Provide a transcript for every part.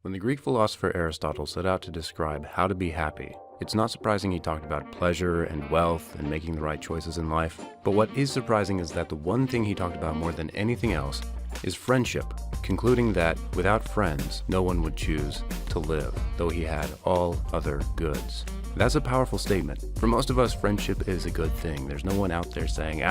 When the Greek philosopher Aristotle set out to describe how to be happy, it's not surprising he talked about pleasure and wealth and making the right choices in life. But what is surprising is that the one thing he talked about more than anything else is friendship, concluding that without friends, no one would choose to live, though he had all other goods. That's a powerful statement. For most of us, friendship is a good thing. There's no one out there saying,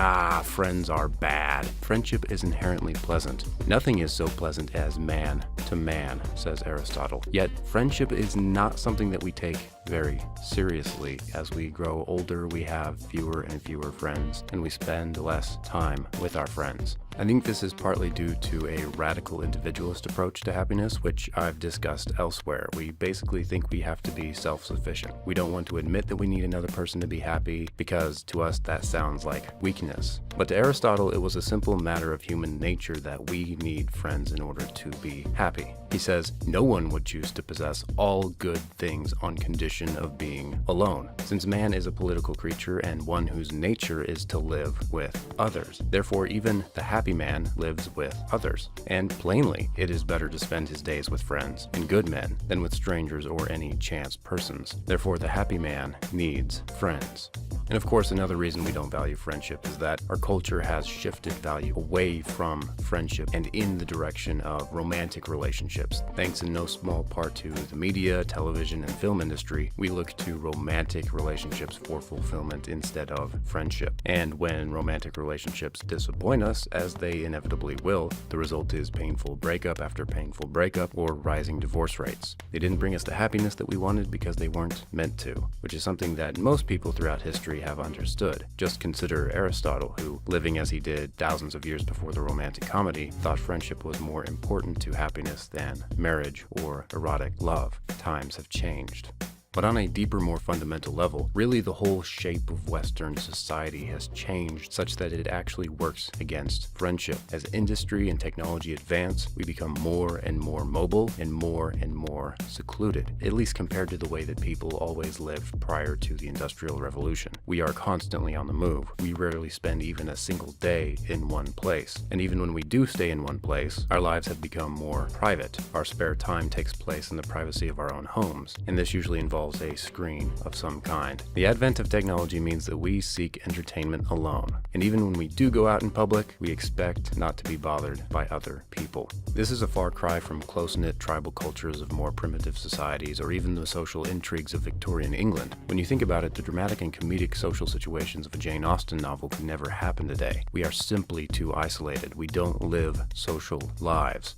friends are bad. Friendship is inherently pleasant. Nothing is so pleasant as man to man, says Aristotle. Yet, friendship is not something that we take very seriously. As we grow older, we have fewer and fewer friends, and we spend less time with our friends. I think this is partly due to a radical individualist approach to happiness, which I've discussed elsewhere. We basically think we have to be self-sufficient. We don't want to admit that we need another person to be happy, because to us that sounds like weakness. But to Aristotle, it was a simple matter of human nature that we need friends in order to be happy. He says, no one would choose to possess all good things on condition of being alone, since man is a political creature and one whose nature is to live with others. Therefore, even the happy man lives with others. And plainly, it is better to spend his days with friends and good men than with strangers or any chance persons. Therefore, the happy man needs friends. And of course, another reason we don't value friendship is that our culture has shifted value away from friendship and in the direction of romantic relationships. Thanks in no small part to the media, television, and film industry, we look to romantic relationships for fulfillment instead of friendship. And when romantic relationships disappoint us, as they inevitably will, the result is painful breakup after painful breakup or rising divorce rates. They didn't bring us the happiness that we wanted because they weren't meant to, which is something that most people throughout history have understood. Just consider Aristotle, who, living as he did thousands of years before the romantic comedy, thought friendship was more important to happiness than marriage or erotic love. Times have changed. But on a deeper, more fundamental level, really the whole shape of Western society has changed such that it actually works against friendship. As industry and technology advance, we become more and more mobile and more secluded, at least compared to the way that people always lived prior to the Industrial Revolution. We are constantly on the move. We rarely spend even a single day in one place. And even when we do stay in one place, our lives have become more private. Our spare time takes place in the privacy of our own homes, and this usually involves a screen of some kind. The advent of technology means that we seek entertainment alone, and even when we do go out in public, we expect not to be bothered by other people. This is a far cry from close-knit tribal cultures of more primitive societies, or even the social intrigues of Victorian England. When you think about it, the dramatic and comedic social situations of a Jane Austen novel could never happen today. We are simply too isolated. We don't live social lives.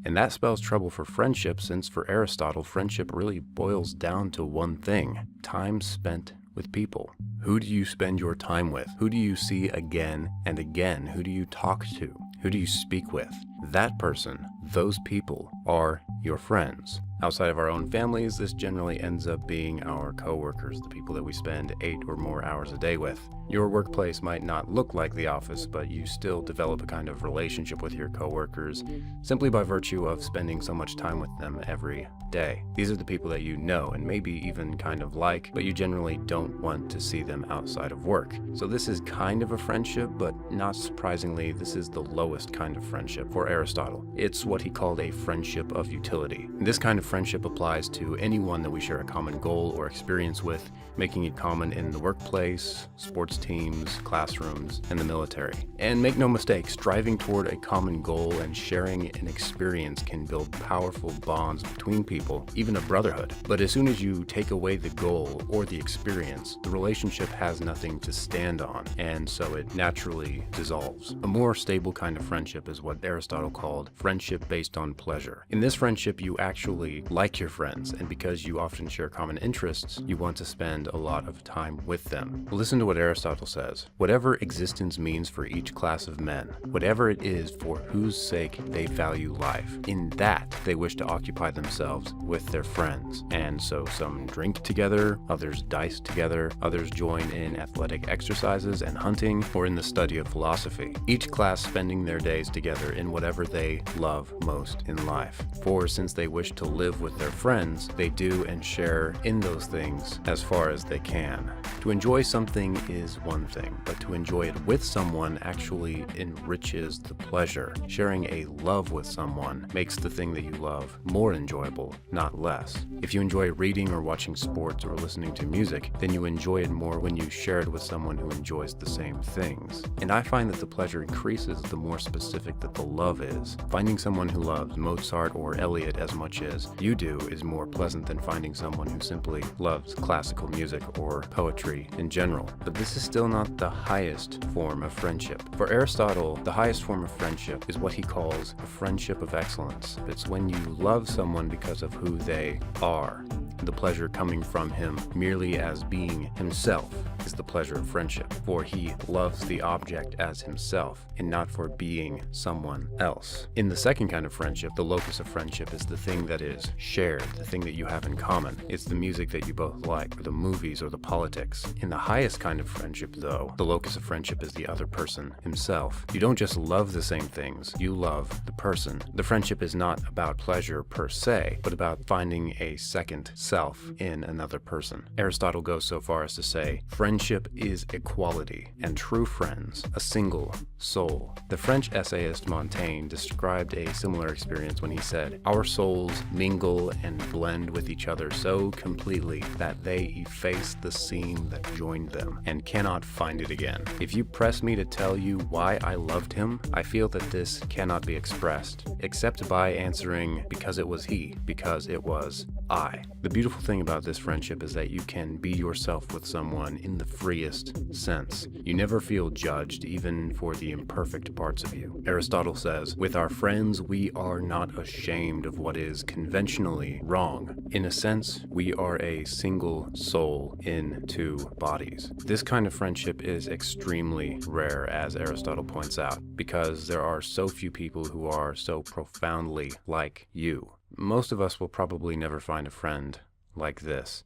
And that spells trouble for friendship, since for Aristotle, friendship really boils down to one thing: time spent with people. Who do you spend your time with? Who do you see again and again? Who do you talk to? Who do you speak with? That person, those people, are your friends. Outside of our own families, this generally ends up being our coworkers, the people that we spend 8 or more hours a day with. Your workplace might not look like the office, but you still develop a kind of relationship with your coworkers simply by virtue of spending so much time with them every day. These are the people that you know and maybe even kind of like, but you generally don't want to see them outside of work. So this is kind of a friendship, but not surprisingly, this is the lowest kind of friendship for Aristotle. It's what he called a friendship of utility. This kind of friendship applies to anyone that we share a common goal or experience with, making it common in the workplace, sports teams, classrooms, and the military. And make no mistake, striving toward a common goal and sharing an experience can build powerful bonds between people, even a brotherhood. But as soon as you take away the goal or the experience, the relationship has nothing to stand on, and so it naturally dissolves. A more stable kind of friendship is what Aristotle called friendship based on pleasure. In this friendship, you actually like your friends, and because you often share common interests, you want to spend a lot of time with them. Listen to what Aristotle says. Whatever existence means for each class of men, whatever it is for whose sake they value life, in that they wish to occupy themselves with their friends. And so some drink together, others dice together, others join in athletic exercises and hunting, or in the study of philosophy. Each class spending their days together in whatever they love most in life. For since they wish to live live with their friends, they do and share in those things as far as they can. To enjoy something is one thing, but to enjoy it with someone actually enriches the pleasure. Sharing a love with someone makes the thing that you love more enjoyable, not less. If you enjoy reading or watching sports or listening to music, then you enjoy it more when you share it with someone who enjoys the same things. And I find that the pleasure increases the more specific that the love is. Finding someone who loves Mozart or Eliot as much as you do is more pleasant than finding someone who simply loves classical music or poetry in general. But this is still not the highest form of friendship. For Aristotle, the highest form of friendship is what he calls a friendship of excellence. It's when you love someone because of who they are. The pleasure coming from him merely as being himself is the pleasure of friendship, for he loves the object as himself and not for being someone else. In the second kind of friendship, the locus of friendship is the thing that is shared, the thing that you have in common. It's the music that you both like, or the movies, or the politics. In the highest kind of friendship, though, the locus of friendship is the other person himself. You don't just love the same things, you love the person. The friendship is not about pleasure per se, but about finding a second self in another person. Aristotle goes so far as to say, friendship is equality, and true friends, a single soul. The French essayist Montaigne described a similar experience when he said, "Our souls mingle and blend with each other so completely that they efface the seam that joined them and cannot find it again. If you press me to tell you why I loved him, I feel that this cannot be expressed, except by answering, because it was he, because it was I." The beautiful thing about this friendship is that you can be yourself with someone in the freest sense. You never feel judged, even for the imperfect parts of you. Aristotle says, "With our friends, we are not ashamed of what is conventionally wrong. In a sense, we are a single soul in two bodies." This kind of friendship is extremely rare, as Aristotle points out, because there are so few people who are so profoundly like you. Most of us will probably never find a friend like this.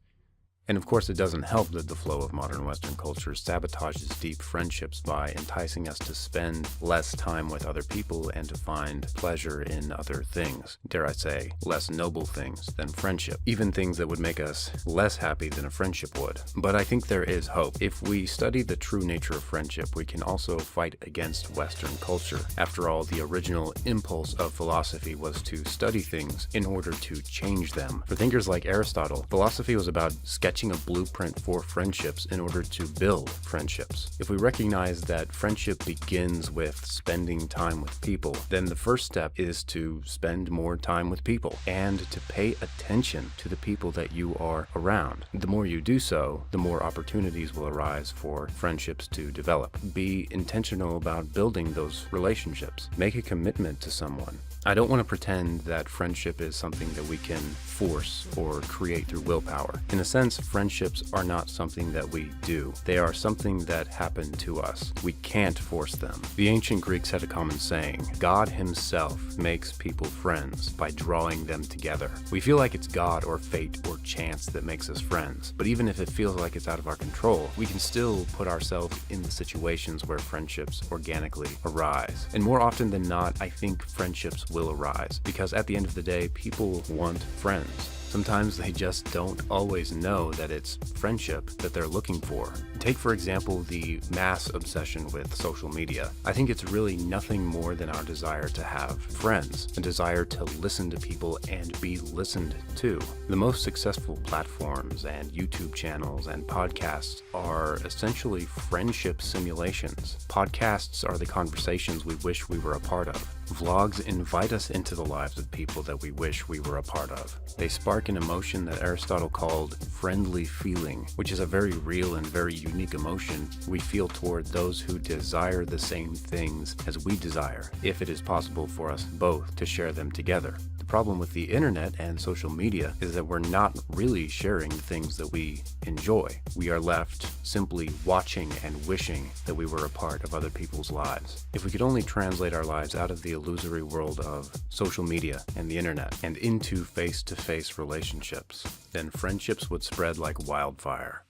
And of course, it doesn't help that the flow of modern Western culture sabotages deep friendships by enticing us to spend less time with other people and to find pleasure in other things. Dare I say, less noble things than friendship. Even things that would make us less happy than a friendship would. But I think there is hope. If we study the true nature of friendship, we can also fight against Western culture. After all, the original impulse of philosophy was to study things in order to change them. For thinkers like Aristotle, philosophy was about sketching a blueprint for friendships in order to build friendships. If we recognize that friendship begins with spending time with people, then the first step is to spend more time with people and to pay attention to the people that you are around. The more you do so, the more opportunities will arise for friendships to develop. Be intentional about building those relationships. Make a commitment to someone. I don't want to pretend that friendship is something that we can force or create through willpower. In a sense, friendships are not something that we do. They are something that happen to us. We can't force them. The ancient Greeks had a common saying, "God himself makes people friends by drawing them together." We feel like it's God or fate or chance that makes us friends. But even if it feels like it's out of our control, we can still put ourselves in the situations where friendships organically arise. And more often than not, I think friendships will arise, because at the end of the day, people want friends. Sometimes they just don't always know that it's friendship that they're looking for. Take, for example, the mass obsession with social media. I think it's really nothing more than our desire to have friends, a desire to listen to people and be listened to. The most successful platforms and YouTube channels and podcasts are essentially friendship simulations. Podcasts are the conversations we wish we were a part of. Vlogs invite us into the lives of people that we wish we were a part of. They spark an emotion that Aristotle called friendly feeling, which is a very real and very unique emotion we feel toward those who desire the same things as we desire, if it is possible for us both to share them together. The problem with the internet and social media is that we're not really sharing the things that we enjoy. We are left simply watching and wishing that we were a part of other people's lives. If we could only translate our lives out of the illusory world of social media and the internet and into face-to-face relationships, then friendships would spread like wildfire.